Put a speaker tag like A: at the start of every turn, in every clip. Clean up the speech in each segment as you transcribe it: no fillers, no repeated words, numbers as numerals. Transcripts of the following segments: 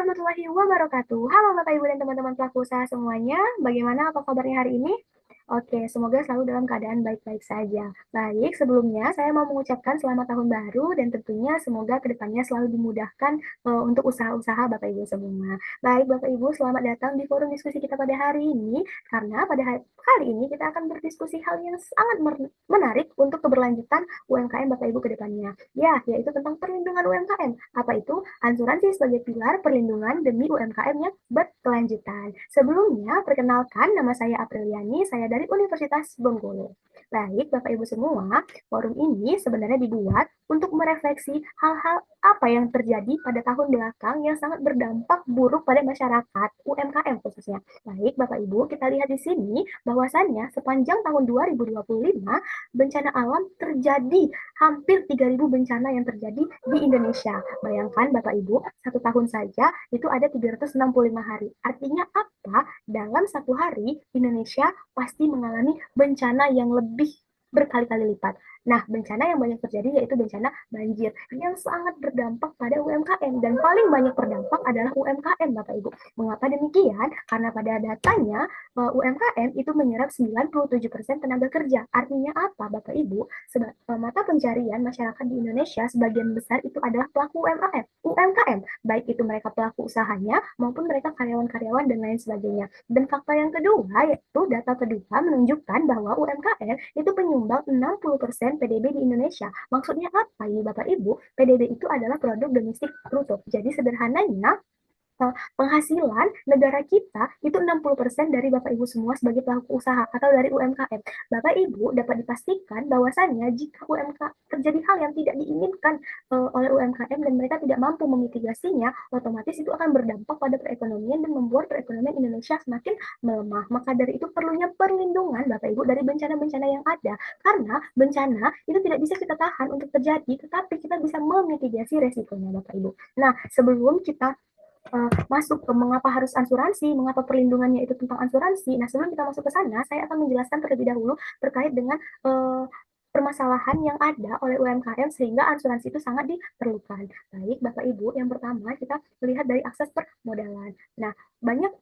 A: warahmatullahi wabarakatuh. Halo Bapak Ibu dan teman-teman pelaku usaha semuanya. Bagaimana apa kabarnya hari ini? Oke, semoga selalu dalam keadaan baik-baik saja. Baik, sebelumnya saya mau mengucapkan selamat tahun baru dan tentunya semoga kedepannya selalu dimudahkan untuk usaha-usaha Bapak Ibu semua. Baik, Bapak Ibu, selamat datang di forum diskusi kita pada hari ini. Karena pada kali ini kita akan berdiskusi hal yang sangat menarik untuk keberlanjutan UMKM Bapak Ibu kedepannya. Ya, yaitu tentang perlindungan UMKM. Apa itu? Asuransi sebagai pilar perlindungan demi UMKM yang berkelanjutan. Sebelumnya, perkenalkan nama saya Apriliani, saya dari Universitas Bengkulu. Baik, Bapak Ibu semua, forum ini sebenarnya dibuat untuk merefleksi hal-hal apa yang terjadi pada tahun belakang yang sangat berdampak buruk pada masyarakat, UMKM khususnya. Baik, Bapak Ibu, kita lihat di sini bahwasannya sepanjang tahun 2025, bencana alam terjadi hampir 3.000 bencana yang terjadi di Indonesia. Bayangkan Bapak Ibu, satu tahun saja itu ada 365 hari. Artinya apa? Dalam satu hari, Indonesia pasti mengalami bencana yang lebih berkali-kali lipat. Nah, bencana yang banyak terjadi yaitu bencana banjir yang sangat berdampak pada UMKM dan paling banyak berdampak adalah UMKM, Bapak Ibu. Mengapa demikian? Karena pada datanya UMKM itu menyerap 97% tenaga kerja. Artinya apa, Bapak Ibu? Mata pencarian masyarakat di Indonesia sebagian besar itu adalah pelaku UMKM, baik itu mereka pelaku usahanya maupun mereka karyawan-karyawan dan lain sebagainya. Dan fakta yang kedua, yaitu data kedua menunjukkan bahwa UMKM itu penyumbang 60% PDB di Indonesia. Maksudnya apa ini Bapak Ibu? PDB itu adalah produk domestik bruto. Jadi sederhananya, penghasilan negara kita itu 60% dari Bapak Ibu semua sebagai pelaku usaha atau dari UMKM. Bapak Ibu dapat dipastikan bahwasannya jika UMKM terjadi hal yang tidak diinginkan oleh UMKM dan mereka tidak mampu memitigasinya, otomatis itu akan berdampak pada perekonomian dan membuat perekonomian Indonesia semakin melemah. Maka dari itu perlunya perlindungan Bapak Ibu dari bencana-bencana yang ada. Karena bencana itu tidak bisa kita tahan untuk terjadi, tetapi kita bisa memitigasi resikonya Bapak Ibu. Nah, sebelum kita masuk ke mengapa harus asuransi, mengapa perlindungannya itu tentang asuransi. Nah, sebelum kita masuk ke sana, saya akan menjelaskan terlebih dahulu terkait dengan permasalahan yang ada oleh UMKM sehingga asuransi itu sangat diperlukan. Baik, Bapak Ibu, yang pertama kita melihat dari akses permodalan. Nah, banyak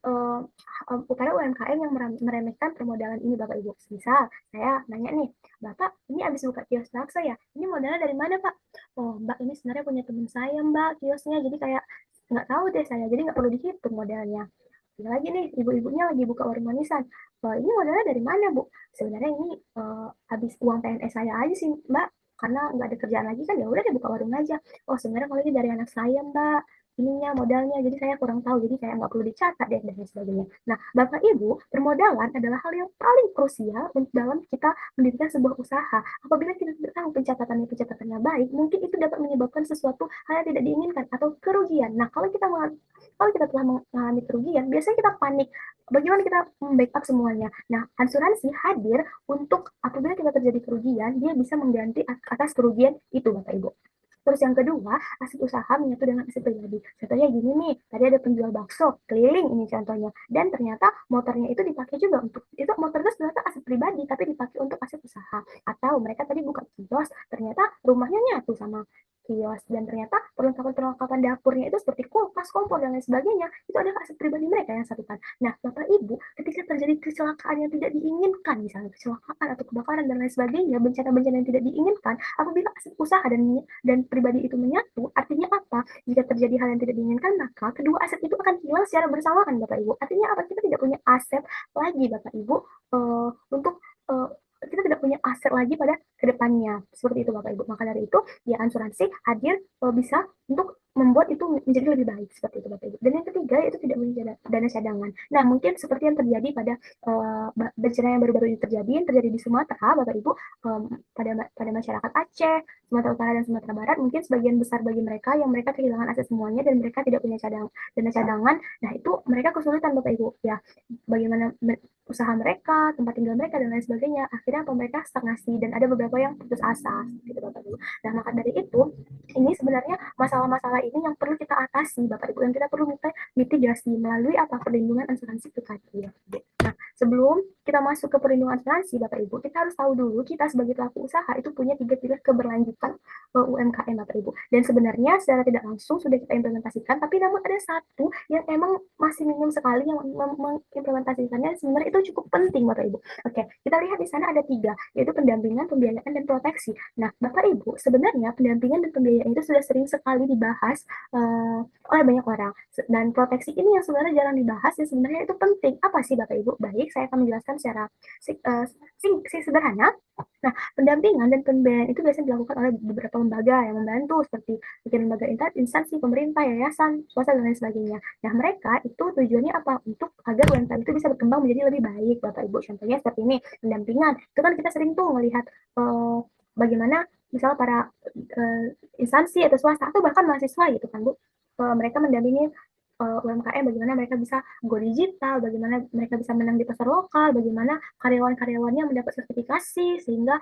A: upaya UMKM yang meremehkan permodalan ini, Bapak Ibu. Misal, saya nanya nih, Bapak, ini habis buka kios bakso ya? Ini modalnya dari mana, Pak? Oh, Mbak, ini sebenarnya punya teman saya, Mbak, kiosnya. Jadi kayak nggak tahu deh saya, jadi nggak perlu dihitung modalnya. Lagi nih, ibu-ibunya lagi buka warung manisan. Ini modalnya dari mana, Bu? Sebenarnya ini habis uang PNS saya aja sih, Mbak. Karena nggak ada kerjaan lagi kan, ya udah deh buka warung aja. Oh, sebenarnya kalau ini dari anak saya, Mbak. Ininya modalnya, jadi saya kurang tahu, jadi kayak nggak perlu dicatat deh dan lain sebagainya. Nah, Bapak Ibu, permodalan adalah hal yang paling krusial dalam kita mendirikan sebuah usaha. Apabila kita tidak tahu pencatatannya baik, mungkin itu dapat menyebabkan sesuatu hal yang tidak diinginkan atau kerugian. Nah, kalau kita telah mengalami kerugian, biasanya kita panik. Bagaimana kita membackup semuanya? Nah, asuransi hadir untuk apabila kita terjadi kerugian, dia bisa mengganti atas kerugian itu, Bapak Ibu. Terus yang kedua, aset usaha menyatu dengan aset pribadi. Contohnya gini nih, tadi ada penjual bakso keliling ini contohnya, dan ternyata motornya itu dipakai juga untuk itu motor itu ternyata aset pribadi tapi dipakai untuk aset usaha. Atau mereka tadi buka kios, ternyata rumahnya nyatu sama kios dan ternyata perlengkapan-perlengkapan dapurnya itu seperti kulkas, kompor dan lain sebagainya itu adalah aset pribadi mereka yang satukan. Nah, Bapak Ibu, ketika terjadi kecelakaan yang tidak diinginkan, misalnya kecelakaan atau kebakaran dan lain sebagainya, bencana-bencana yang tidak diinginkan, apabila aset usaha dan pribadi itu menyatu, artinya apa? Jika terjadi hal yang tidak diinginkan, maka kedua aset itu akan hilang secara bersamaan, Bapak Ibu. Artinya apa? Kita tidak punya aset lagi, Bapak Ibu, untuk kita tidak punya aset lagi pada kedepannya. Seperti itu, Bapak Ibu. Maka dari itu, ya asuransi hadir bisa untuk membuat itu menjadi lebih baik seperti itu Bapak Ibu. Dan yang ketiga yaitu tidak punya dana cadangan. Nah, mungkin seperti yang terjadi pada bencana yang baru-baru ini terjadi di Sumatera, Bapak Ibu, pada masyarakat Aceh, Sumatera Utara dan Sumatera Barat, mungkin sebagian besar bagi mereka yang mereka kehilangan aset semuanya dan mereka tidak punya dana cadangan. Nah, itu mereka kesulitan Bapak Ibu. Ya, bagaimana usaha mereka, tempat tinggal mereka dan lain sebagainya. Akhirnya apa mereka stagnasi dan ada beberapa yang putus asa gitu Bapak Ibu. Nah, maka dari itu ini sebenarnya masalah-masalah ini yang perlu kita atasi Bapak Ibu, yang kita perlu mitigasi melalui apa perlindungan asuransi itu tadi. Nah, sebelum kita masuk ke perlindungan asuransi, Bapak Ibu, kita harus tahu dulu kita sebagai pelaku usaha itu punya 3 pilar keberlanjutan UMKM, Bapak Ibu. Dan sebenarnya secara tidak langsung sudah kita implementasikan, tapi namun ada satu yang emang masih minim sekali yang mengimplementasikannya, sebenarnya itu cukup penting, Bapak Ibu. Oke, kita lihat di sana ada 3, yaitu pendampingan, pembiayaan, dan proteksi. Nah, Bapak Ibu, sebenarnya pendampingan dan pembiayaan itu sudah sering sekali dibahas oleh banyak orang. Dan proteksi ini yang sebenarnya jarang dibahas, yang sebenarnya itu penting. Apa sih Bapak Ibu? Baik, saya akan menjelaskan secara sederhana. Nah, pendampingan dan pembiayaan itu biasanya dilakukan oleh beberapa lembaga yang membantu, seperti mungkin lembaga instansi, pemerintah, yayasan, swasta, dan lain sebagainya. Nah, mereka itu tujuannya apa? Untuk agar UMKM itu bisa berkembang menjadi lebih baik, Bapak Ibu. Contohnya seperti ini, pendampingan. Itu kan kita sering tuh melihat bagaimana misalnya para instansi atau swasta atau bahkan mahasiswa gitu kan Bu, mereka mendampingi UMKM, bagaimana mereka bisa go digital, bagaimana mereka bisa menang di pasar lokal, bagaimana karyawan-karyawannya mendapat sertifikasi sehingga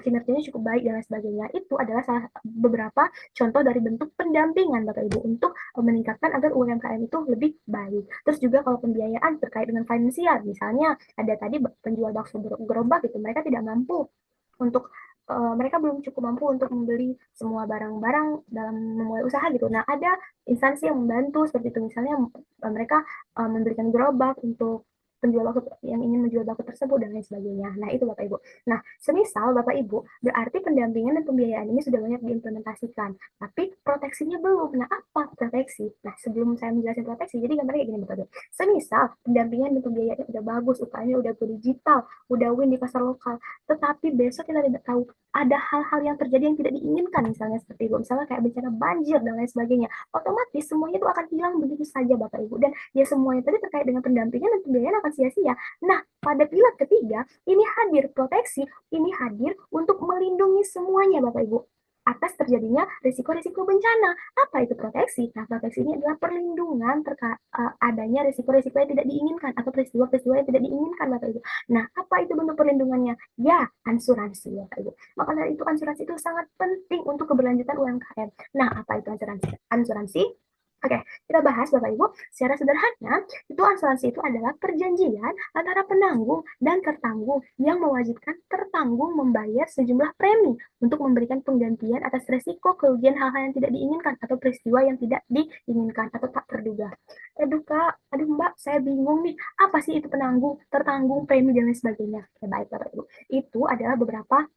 A: kinerjanya cukup baik dan lain sebagainya. Itu adalah salah beberapa contoh dari bentuk pendampingan Bapak Ibu untuk meningkatkan agar UMKM itu lebih baik. Terus juga kalau pembiayaan terkait dengan finansial, misalnya ada tadi penjual bakso gerobak gitu, mereka tidak mampu untuk mereka belum cukup mampu untuk membeli semua barang-barang dalam memulai usaha gitu. Nah, ada instansi yang membantu seperti itu. Misalnya mereka memberikan gerobak untuk penjual bakso yang ingin menjual bakso tersebut dan lain sebagainya. Nah, itu Bapak Ibu. Nah, semisal Bapak Ibu berarti pendampingan dan pembiayaan ini sudah banyak diimplementasikan, tapi proteksinya belum. Nah, apa proteksi? Nah, sebelum saya menjelaskan proteksi, jadi gambarnya gini Bapak Ibu. Semisal pendampingan dan pembiayaan udah bagus, UKM-nya udah go digital, udah win di pasar lokal, tetapi besok kita tidak tahu ada hal-hal yang terjadi yang tidak diinginkan, misalnya seperti itu, misalnya kayak bencana banjir dan lain sebagainya, otomatis semuanya itu akan hilang begitu saja Bapak Ibu, dan ya semuanya tadi terkait dengan pendampingan dan pembiayaan akan sia-sia. Nah, pada pilar ketiga ini hadir proteksi, ini hadir untuk melindungi semuanya Bapak Ibu atas terjadinya risiko-risiko bencana. Apa itu proteksi? Nah, proteksi ini adalah perlindungan terkait adanya risiko-risiko yang tidak diinginkan atau peristiwa-peristiwa yang tidak diinginkan Bapak Ibu. Nah, apa itu bentuk perlindungannya? Ya, asuransi ya Pak Ibu. Maka dari itu asuransi itu sangat penting untuk keberlanjutan UMKM. Nah, apa itu asuransi? Asuransi Oke, kita bahas Bapak Ibu. Secara sederhana, itu asuransi itu adalah perjanjian antara penanggung dan tertanggung yang mewajibkan tertanggung membayar sejumlah premi untuk memberikan penggantian atas resiko kerugian hal-hal yang tidak diinginkan atau peristiwa yang tidak diinginkan atau tak terduga. Aduh Kak, aduh Mbak, saya bingung nih, apa sih itu penanggung, tertanggung, premi, dan lain sebagainya. Ya, baik Bapak Ibu. Itu adalah beberapa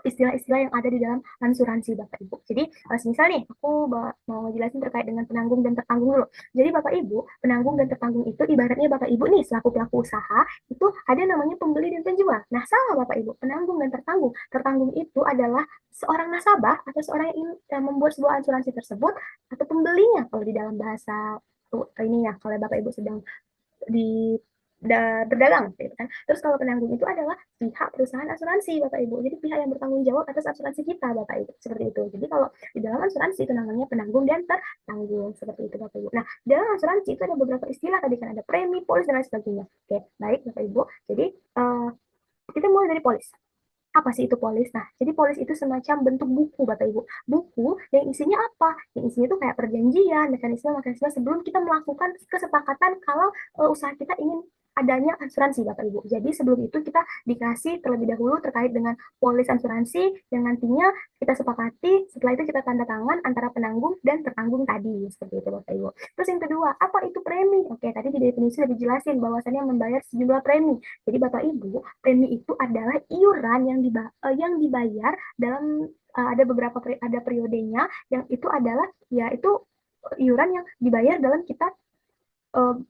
A: istilah-istilah yang ada di dalam asuransi Bapak Ibu. Jadi, misal nih, aku mau jelasin terkait dengan penanggung dan tertanggung dulu. Jadi, Bapak Ibu, penanggung dan tertanggung itu ibaratnya Bapak Ibu nih, selaku pelaku usaha, itu ada namanya pembeli dan penjual. Nah, salah Bapak Ibu, penanggung dan tertanggung. Tertanggung itu adalah seorang nasabah atau seorang yang membuat sebuah asuransi tersebut, atau pembelinya, kalau di dalam bahasa ini ya, kalau Bapak Ibu sedang di berdagang gitu kan. Terus kalau penanggung itu adalah pihak perusahaan asuransi Bapak Ibu. Jadi pihak yang bertanggung jawab atas asuransi kita Bapak Ibu. Seperti itu. Jadi kalau di dalam asuransi itu namanya penanggung dan tertanggung seperti itu Bapak Ibu. Nah, dalam asuransi itu ada beberapa istilah tadi kan, ada premi, polis dan lain sebagainya. Oke, baik Bapak Ibu. Jadi kita mulai dari polis. Apa sih itu polis? Nah, jadi polis itu semacam bentuk buku, Bapak Ibu. Buku yang isinya apa? Yang isinya itu kayak perjanjian, mekanisme-mekanisme sebelum kita melakukan kesepakatan kalau usaha kita ingin adanya asuransi, Bapak Ibu. Jadi sebelum itu kita dikasih terlebih dahulu terkait dengan polis asuransi yang nantinya kita sepakati, setelah itu kita tanda tangan antara penanggung dan tertanggung tadi. Seperti itu, Bapak Ibu. Terus yang kedua, apa itu premi? Oke, tadi di definisi sudah dijelasin bahwasannya membayar sejumlah premi. Jadi Bapak Ibu, premi itu adalah iuran yang dibayar dalam ada beberapa ada periodenya yang itu adalah yaitu iuran yang dibayar dalam kita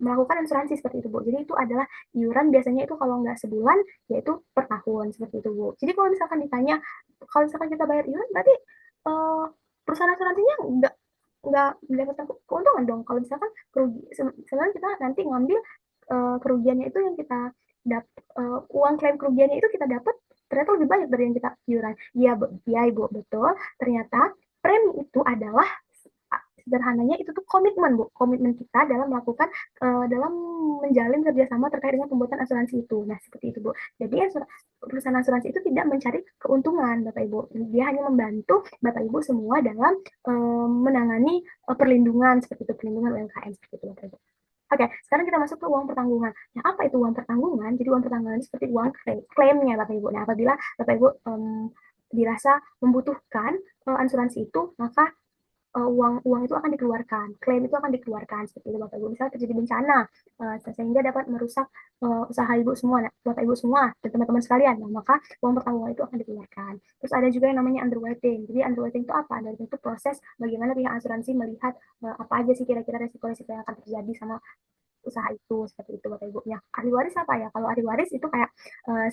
A: melakukan asuransi seperti itu Bu. Jadi itu adalah iuran biasanya itu kalau nggak sebulan yaitu per tahun seperti itu Bu. Jadi kalau misalkan ditanya kalau misalkan kita bayar iuran berarti perusahaan asuransinya nggak mendapatkan keuntungan dong. Kalau misalkan sebenarnya kita nanti ngambil kerugiannya itu yang kita uang klaim kerugiannya itu kita dapat ternyata lebih banyak dari yang kita iuran. Iya, ya Ibu, betul. Ternyata premi itu adalah sederhananya itu tuh komitmen Bu, komitmen kita dalam melakukan dalam menjalin kerjasama terkait dengan pembuatan asuransi itu. Nah seperti itu Bu. Jadi perusahaan asuransi itu tidak mencari keuntungan Bapak Ibu, dia hanya membantu Bapak Ibu semua dalam menangani perlindungan seperti itu, perlindungan UMKM seperti itu Bapak Ibu. Oke, sekarang kita masuk ke uang pertanggungan. Nah, apa itu uang pertanggungan? Jadi uang pertanggungan ini seperti uang klaimnya Bapak Ibu. Nah, apabila Bapak Ibu dirasa membutuhkan asuransi itu, maka uang uang itu akan dikeluarkan, klaim itu akan dikeluarkan seperti itu Bapak Ibu. Misalnya terjadi bencana sehingga dapat merusak usaha Ibu semua, nah, Bapak Ibu semua dan teman-teman sekalian, nah, maka uang pertanggungan itu akan dikeluarkan. Terus ada juga yang namanya underwriting. Jadi underwriting itu apa? Underwriting itu proses bagaimana pihak asuransi melihat apa aja sih kira-kira resiko-resiko yang akan terjadi sama usaha itu seperti itu Bapak Ibu. Ya, ahli waris apa ya? Kalau ahli waris itu kayak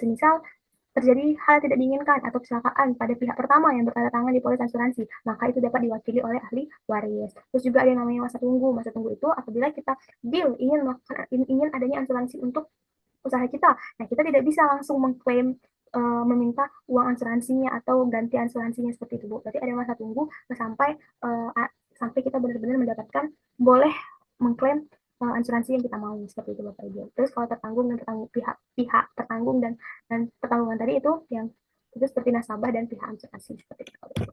A: semisal terjadi hal tidak diinginkan atau kecelakaan pada pihak pertama yang bertanda tangan di polis asuransi, maka itu dapat diwakili oleh ahli waris. Terus juga ada yang namanya masa tunggu. Masa tunggu itu apabila kita deal ingin adanya asuransi untuk usaha kita. Nah, kita tidak bisa langsung mengklaim meminta uang asuransinya atau ganti asuransinya seperti itu, Bu. Berarti ada masa tunggu sampai uh, sampai kita benar-benar mendapatkan boleh mengklaim asuransi yang kita mau seperti itu Bapak Ibu. Terus kalau tertanggung dan pihak tertanggung dan pertanggungan tadi itu yang itu seperti nasabah dan pihak asuransi seperti itu.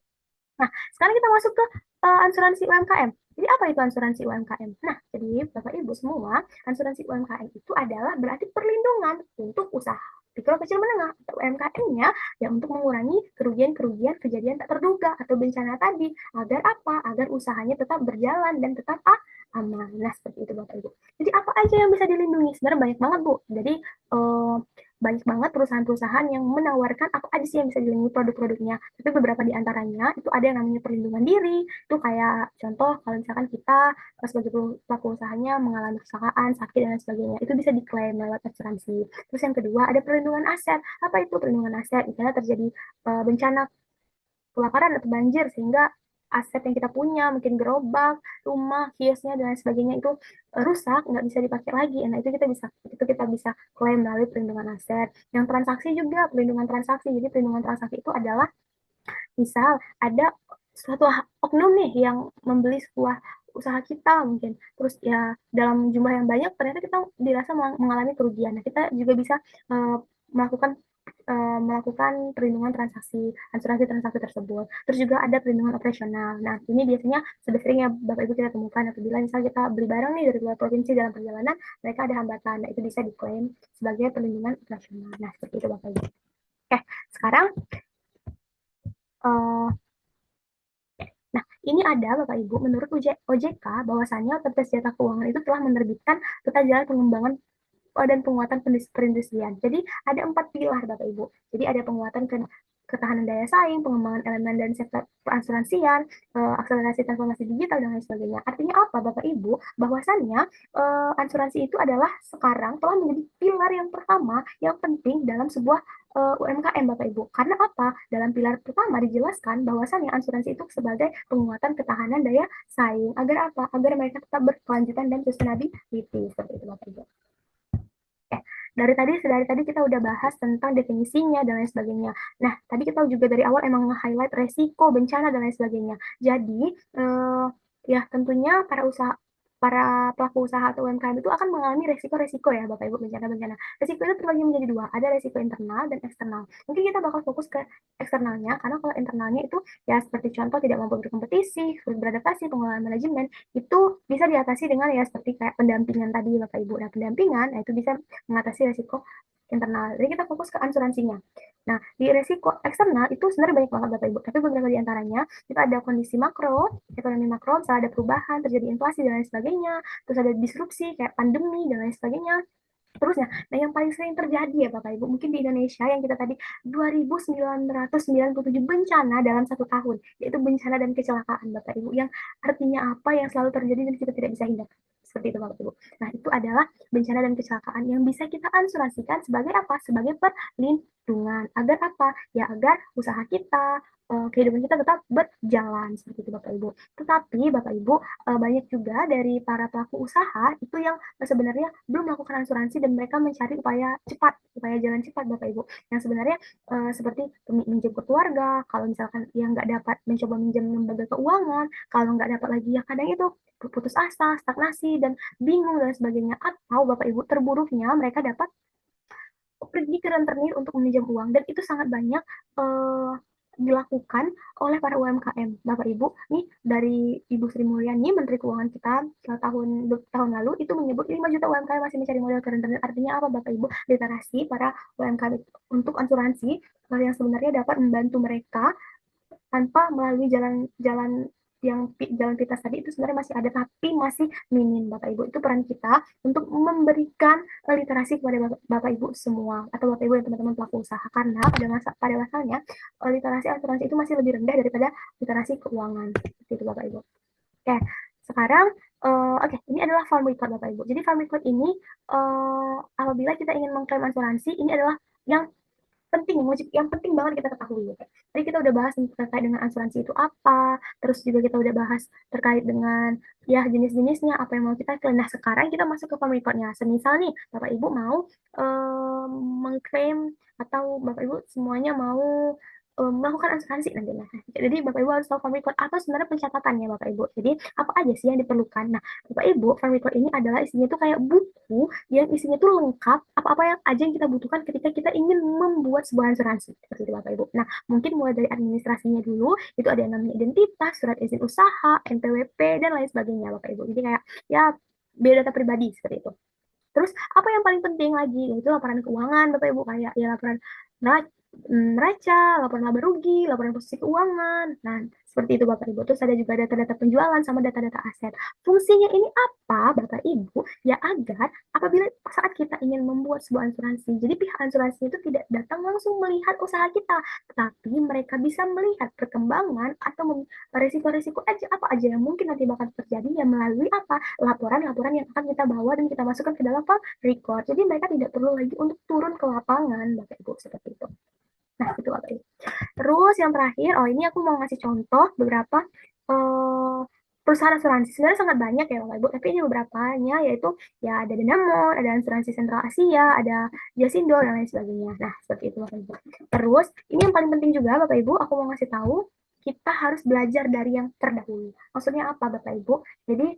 A: Nah, sekarang kita masuk ke asuransi UMKM. Jadi apa itu asuransi UMKM? Nah, jadi Bapak Ibu semua, asuransi UMKM itu adalah berarti perlindungan untuk usaha mikro kecil menengah atau UMKM-nya yang untuk mengurangi kerugian-kerugian kejadian tak terduga atau bencana tadi. Agar apa? Agar usahanya tetap berjalan dan tetap aman. Nah, seperti itu Bapak Ibu. Jadi apa aja yang bisa dilindungi? Sebenarnya banyak banget, Bu. Jadi banyak banget perusahaan-perusahaan yang menawarkan apa aja sih yang bisa dilindungi produk-produknya. Tapi beberapa di antaranya itu ada yang namanya perlindungan diri. Itu kayak contoh kalau misalkan kita sebagai pelaku usahanya mengalami kecelakaan, sakit dan lain sebagainya, itu bisa diklaim lewat asuransi. Terus yang kedua ada perlindungan aset. Apa itu perlindungan aset? Misalnya terjadi bencana kebakaran atau banjir sehingga aset yang kita punya mungkin gerobak, rumah, kiosnya dan lain sebagainya itu rusak nggak bisa dipakai lagi. Nah itu kita bisa klaim melalui perlindungan aset. Yang transaksi juga perlindungan transaksi. Jadi perlindungan transaksi itu adalah misal ada suatu oknum nih yang membeli sebuah usaha kita mungkin terus ya dalam jumlah yang banyak ternyata kita dirasa mengalami kerugian. Nah kita juga bisa uh, melakukan melakukan perlindungan transaksi, asuransi transaksi tersebut. Terus juga ada perlindungan operasional. Nah, ini biasanya sudah sering ya Bapak Ibu kita temukan apabila misalnya kita beli barang nih dari luar provinsi dalam perjalanan, mereka ada hambatan. Nah, itu bisa diklaim sebagai perlindungan operasional. Nah, seperti itu Bapak Ibu. Oke, sekarang uh, nah, ini ada Bapak Ibu, menurut OJK bahwasannya Otoritas Jasa Keuangan itu telah menerbitkan peta jalan pengembangan dan penguatan perindustrian. Jadi ada 4 pilar Bapak Ibu. Jadi ada penguatan ketahanan daya saing, pengembangan elemen dan sektor perasuransian, akselerasi transformasi digital dan lain sebagainya. Artinya apa Bapak Ibu? Bahwasannya asuransi itu adalah sekarang telah menjadi pilar yang pertama yang penting dalam sebuah UMKM Bapak Ibu. Karena apa? Dalam pilar pertama dijelaskan bahwasannya asuransi itu sebagai penguatan ketahanan daya saing. Agar apa? Agar mereka tetap berkelanjutan dan sustainability seperti itu Bapak Ibu. Oke, dari tadi kita udah bahas tentang definisinya dan lain sebagainya. Nah, tadi kita juga dari awal emang nge-highlight resiko, bencana dan lain sebagainya. Jadi, ya tentunya para pelaku usaha atau UMKM itu akan mengalami resiko-resiko ya Bapak Ibu bencana-bencana. Resiko itu terbagi menjadi dua, ada resiko internal dan eksternal. Mungkin kita bakal fokus ke eksternalnya, karena kalau internalnya itu ya seperti contoh tidak mampu berkompetisi, sulit beradaptasi, pengelolaan manajemen, itu bisa diatasi dengan ya seperti kayak pendampingan tadi Bapak Ibu. Nah, pendampingan, nah itu bisa mengatasi resiko internal. Jadi kita fokus ke asuransinya. Nah, di resiko eksternal itu sebenarnya banyak banget Bapak Ibu, tapi beberapa di antaranya itu ada kondisi makro, ekonomi makro, misalnya ada perubahan, terjadi inflasi dan lain sebagainya, terus ada disrupsi kayak pandemi dan lain sebagainya. Terusnya, nah yang paling sering terjadi ya Bapak Ibu, mungkin di Indonesia yang kita tadi 2.997 bencana dalam satu tahun, yaitu bencana dan kecelakaan Bapak Ibu, yang artinya apa yang selalu terjadi dan kita tidak bisa hindari. Seperti itu Bapak Ibu. Nah itu adalah bencana dan kecelakaan yang bisa kita asuransikan sebagai apa? Sebagai perlindungan. Agar apa? Ya agar usaha kita, kehidupan kita tetap berjalan seperti itu Bapak Ibu. Tetapi Bapak Ibu banyak juga dari para pelaku usaha itu yang sebenarnya belum melakukan asuransi dan mereka mencari upaya jalan cepat Bapak Ibu. Yang sebenarnya seperti minjem ke keluarga, kalau misalkan yang nggak dapat mencoba minjem lembaga keuangan, kalau nggak dapat lagi ya kadang itu putus asa, stagnasi dan bingung dan sebagainya. Atau Bapak Ibu terburuknya mereka dapat pergi ke rentenir untuk meminjam uang dan itu sangat banyak dilakukan oleh para UMKM. Bapak Ibu, nih dari Ibu Sri Mulyani, Menteri Keuangan kita tahun lalu itu menyebut 5 juta UMKM masih mencari modal keren. Artinya apa Bapak Ibu? Literasi para UMKM untuk asuransi yang sebenarnya dapat membantu mereka tanpa melalui jalan pintas tadi itu sebenarnya masih ada, tapi masih minim Bapak Ibu. Itu peran kita untuk memberikan literasi kepada Bapak Ibu semua atau Bapak Ibu dan teman-teman pelaku usaha, karena pada masanya literasi asuransi itu masih lebih rendah daripada literasi keuangan. Seperti itu Bapak Ibu. Oke, sekarang ini adalah farm record Bapak Ibu. Jadi farm record ini apabila kita ingin mengklaim asuransi, ini adalah yang penting banget kita ketahui. Tadi kita udah bahas terkait dengan asuransi itu apa, terus juga kita udah bahas terkait dengan ya jenis-jenisnya, apa yang mau kita klaim. Nah sekarang kita masuk ke farm recordnya. Semisal nih Bapak Ibu mau mengklaim atau Bapak Ibu semuanya mau melakukan asuransi nantinya. Jadi Bapak Ibu harus tahu farm record atau sebenarnya pencatatannya Bapak Ibu. Jadi apa aja sih yang diperlukan? Nah Bapak Ibu, farm record ini adalah isinya itu kayak buku yang isinya itu lengkap apa-apa yang aja yang kita butuhkan ketika kita ingin membuat sebuah asuransi. Seperti itu Bapak Ibu. Nah mungkin mulai dari administrasinya dulu, itu ada yang namanya identitas, surat izin usaha, NPWP, dan lain sebagainya Bapak Ibu. Jadi kayak ya biodata pribadi seperti itu. Terus apa yang paling penting lagi yaitu laporan keuangan Bapak Ibu, kayak ya laporan neraca, laporan laba rugi, laporan posisi keuangan. Nah, seperti itu Bapak Ibu. Terus ada juga data-data penjualan sama data-data aset. Fungsinya ini apa Bapak Ibu? Ya agar apabila saat kita ingin membuat sebuah asuransi, jadi pihak asuransi itu tidak datang langsung melihat usaha kita, tapi mereka bisa melihat perkembangan atau risiko-risiko apa aja yang mungkin nanti bakal terjadi ya melalui apa? Laporan-laporan yang akan kita bawa dan kita masukkan ke dalam file record. Jadi mereka tidak perlu lagi untuk turun ke lapangan Bapak Ibu, seperti itu. Nah, itu Bapak Ibu. Terus yang terakhir, ini aku mau ngasih contoh beberapa perusahaan asuransi. Sebenarnya sangat banyak ya Bapak Ibu, tapi ini beberapanya yaitu ya ada Danamon, ada Asuransi Sentral Asia, ada Jasindo, dan lain sebagainya. Nah, seperti itu Bapak Ibu. Terus, ini yang paling penting juga Bapak Ibu, aku mau ngasih tahu, kita harus belajar dari yang terdahulu. Maksudnya apa Bapak Ibu? Jadi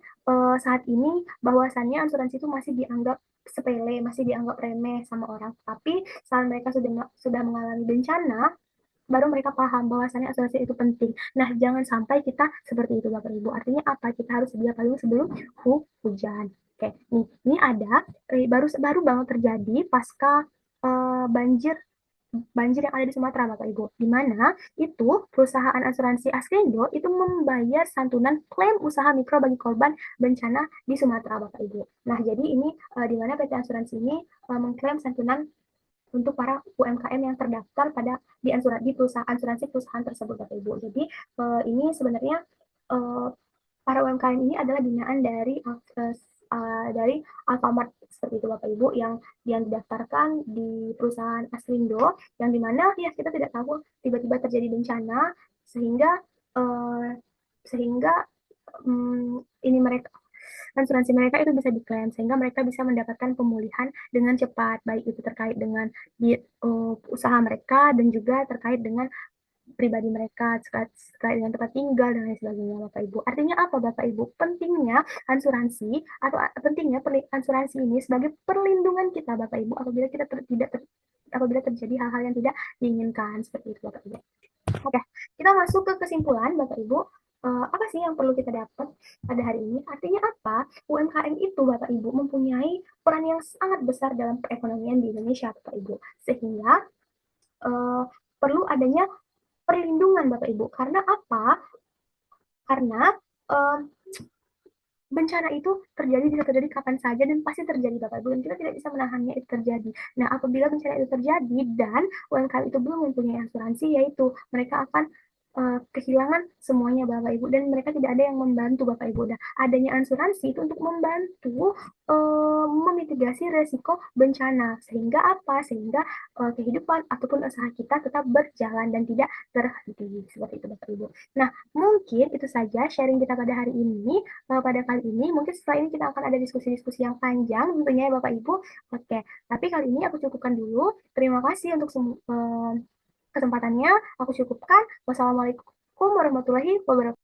A: saat ini bahwasannya asuransi itu masih dianggap sepele, masih dianggap remeh sama orang. Tapi saat mereka sudah mengalami bencana, baru mereka paham bahwasannya asuransi itu penting. Nah, jangan sampai kita seperti itu Bapak Ibu. Artinya apa? Kita harus sedia payung sebelum hujan. Oke, ini ada baru banget terjadi pasca banjir yang ada di Sumatera Bapak Ibu, di mana itu perusahaan asuransi Askrindo itu membayar santunan klaim usaha mikro bagi korban bencana di Sumatera Bapak Ibu. Nah jadi ini di mana PT Asuransi ini mengklaim santunan untuk para UMKM yang terdaftar di perusahaan asuransi perusahaan tersebut Bapak Ibu. Jadi ini sebenarnya para UMKM ini adalah binaan dari Alfamart seperti itu Bapak Ibu yang didaftarkan di perusahaan Askrindo yang dimana ya kita tidak tahu tiba-tiba terjadi bencana sehingga ini asuransi mereka itu bisa diklaim sehingga mereka bisa mendapatkan pemulihan dengan cepat, baik itu terkait dengan usaha mereka dan juga terkait dengan pribadi mereka, terkait dengan tempat tinggal dan lain sebagainya Bapak Ibu. Artinya apa Bapak Ibu? Pentingnya asuransi atau pentingnya asuransi ini sebagai perlindungan kita Bapak Ibu apabila kita apabila terjadi hal-hal yang tidak diinginkan seperti itu Bapak Ibu. Oke, kita masuk ke kesimpulan Bapak Ibu. Apa sih yang perlu kita dapat pada hari ini? Artinya apa? UMKM itu Bapak Ibu mempunyai peran yang sangat besar dalam perekonomian di Indonesia Bapak Ibu. Sehingga perlu adanya perlindungan Bapak Ibu. Karena apa? Karena bencana itu bisa terjadi kapan saja dan pasti terjadi Bapak Ibu dan kita tidak bisa menahannya itu terjadi. Nah apabila bencana itu terjadi dan UMKM itu belum mempunyai asuransi, yaitu mereka akan kehilangan semuanya Bapak Ibu dan mereka tidak ada yang membantu Bapak Ibu. Nah adanya asuransi itu untuk membantu memitigasi resiko bencana sehingga apa? Sehingga kehidupan ataupun usaha kita tetap berjalan dan tidak terhenti seperti itu Bapak Ibu. Nah mungkin itu saja sharing kita pada hari ini. Pada kali ini mungkin setelah ini kita akan ada diskusi-diskusi yang panjang tentunya ya Bapak Ibu. Oke, tapi kali ini aku cukupkan dulu. Terima kasih untuk kesempatannya. Aku cukupkan. Wassalamualaikum warahmatullahi wabarakatuh.